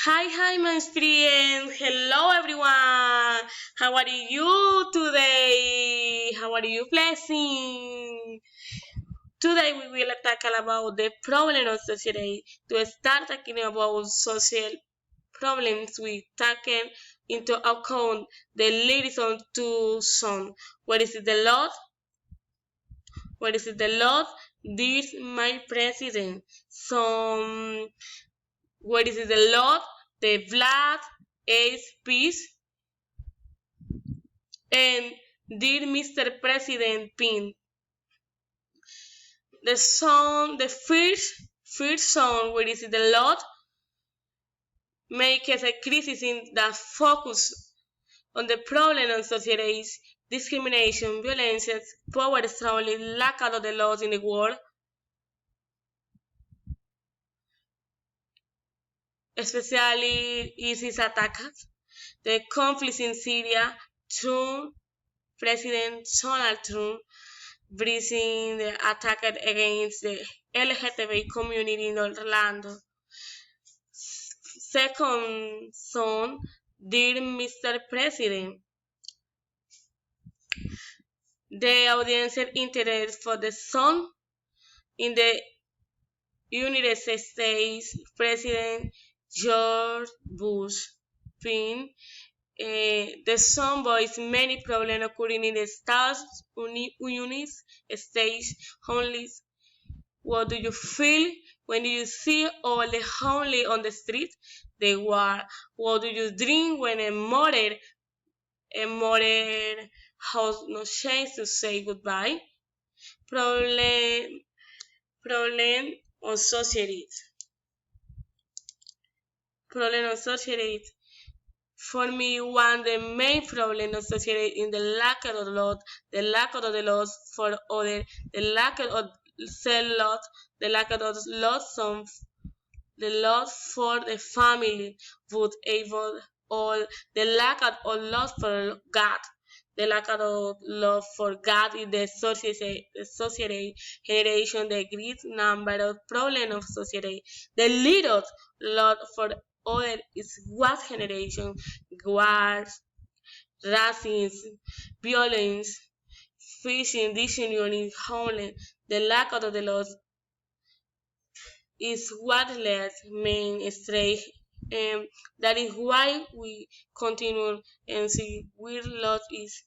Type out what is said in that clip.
Hi, my friend. Hello, everyone. How are you today? How are you, blessing? Today we will talk about the problem of society. To start talking about social problems, we take into account the lyrics on two songs. What is it, the Lord? What is it, the Lord? This my president. Some what is it, the Lord? The blood is peace. And dear Mr. President Pin, the first song, where is it, the Lord, makes a crisis in that focus on the problem of society's discrimination, violence, power struggle, lack of the laws in the world, especially ISIS attacks, the conflicts in Syria, Trump, President Donald Trump, breaching the attack against the LGTB community in Orlando. Second son, dear Mr. President, the audience interest for the son in the United States President George Bush Pin. The son voiced many problems occurring in the United States homeless. What do you feel when you see all the homeless on the street? The war. What do you drink when a mother has no chance to say goodbye? Problem, problem on society. Problem on society. For me, one of the main problems of society is the lack of the law, the lack of the laws for others, the lack of self-love, the lack of the the love for the family, would able all the lack of love for God. The lack of love for God in the society generation the great number of problems of society. The little love for other is what generation wars, racism, violence, fishing, dictionary, homeless, the lack of the laws is what led men astray. That is why we continue and see where love is.